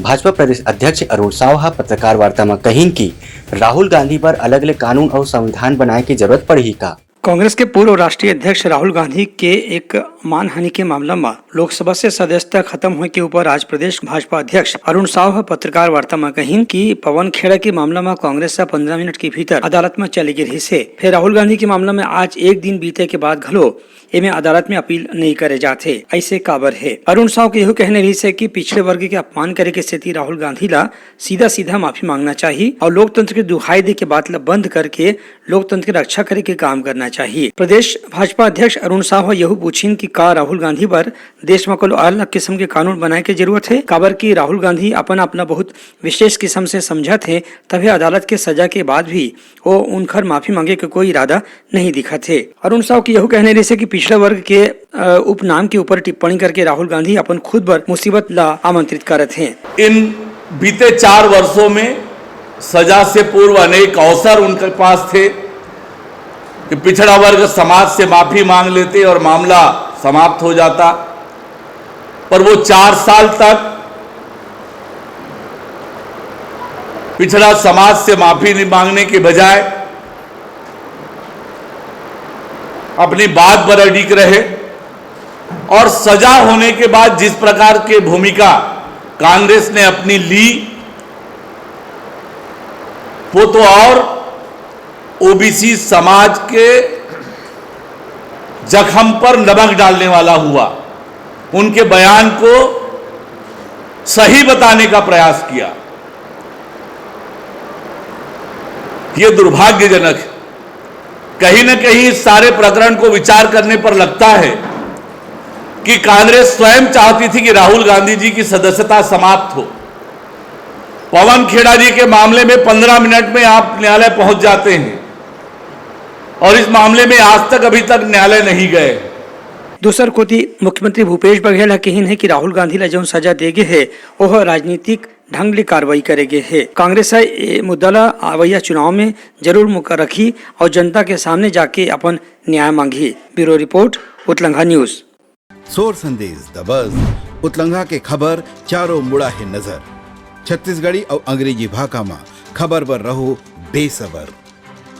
भाजपा प्रदेश अध्यक्ष अरुण साव पत्रकार वार्ता में कहीं कि राहुल गांधी पर अलग अलग कानून और संविधान बनाए की जरूरत पड़ी का। कांग्रेस के पूर्व राष्ट्रीय अध्यक्ष राहुल गांधी के एक मानहानि के मामला में लोकसभा से सदस्यता खत्म होने के ऊपर आज प्रदेश भाजपा अध्यक्ष अरुण साव पत्रकार वार्ता में कहीं कि पवन खेड़ा के मामला में कांग्रेस से 15 मिनट के भीतर अदालत में चली गई से फिर राहुल गांधी के मामला में आज एक दिन बीते के बाद घलो एमे अदालत में अपील नहीं करे जाते ऐसे काबर है। अरुण साव के यह कहने रही है कि पिछड़े वर्ग के अपमान करे के स्थिति राहुल गांधी ला सीधा सीधा माफी मांगना चाहिए और लोकतंत्र के दुहाई दे के बात ला बंद करके लोकतंत्र की रक्षा करे के काम करना चाहिए। प्रदेश भाजपा अध्यक्ष अरुण साव यह पूछिन कि का राहुल गांधी पर देश में कोई अलग किस्म के कानून बनाए के जरूरत है, काबर की राहुल गांधी अपना बहुत विशेष किस्म से समझत है, तभी अदालत के सजा के बाद भी वो उनकर माफी मांगे के कोई इरादा नहीं दिखा थे। अरुण साव की यह कहने रही है कि पिछड़ा वर्ग के उपनाम के ऊपर टिप्पणी करके राहुल गांधी अपन खुद पर मुसीबत ला आमंत्रित करत हैं। इन बीते 4 वर्षों में सजा से पूर्व अनेक अवसर उनके पास थे कि पिछड़ा वर्ग समाज से माफी मांग लेते और मामला समाप्त हो जाता, पर वो 4 साल तक पिछड़ा समाज से माफी नहीं मांगने के बजाय अपनी बात पर अडिग रहे और सजा होने के बाद जिस प्रकार की भूमिका कांग्रेस ने अपनी ली वो तो और ओबीसी समाज के जख्म पर नमक डालने वाला हुआ। उनके बयान को सही बताने का प्रयास किया। ये दुर्भाग्यजनक है। कहीं न कहीं इस सारे प्रकरण को विचार करने पर लगता है कि कांग्रेस स्वयं चाहती थी कि राहुल गांधी जी की सदस्यता समाप्त हो। पवन खेड़ा जी के मामले में 15 मिनट में आप न्यायालय पहुंच जाते हैं और इस मामले में आज तक अभी तक न्यायालय नहीं गए। दूसर कोती मुख्यमंत्री भूपेश बघेल कहन है कि राहुल गांधी ला जो सजा देगे है वह राजनीतिक ढंग ले कार्रवाई करेगे है। कांग्रेस मुद्दा ला आवैया चुनाव में जरूर मुख रखी और जनता के सामने जाके अपन न्याय मांगी। ब्यूरो रिपोर्ट, उतलंघा न्यूज। सोर संदेश द बज़ उतलंघा के खबर चारों मुड़ा है नजर। छत्तीसगढ़ी और अंग्रेजी भाषा में खबर पर रहो बेसबर।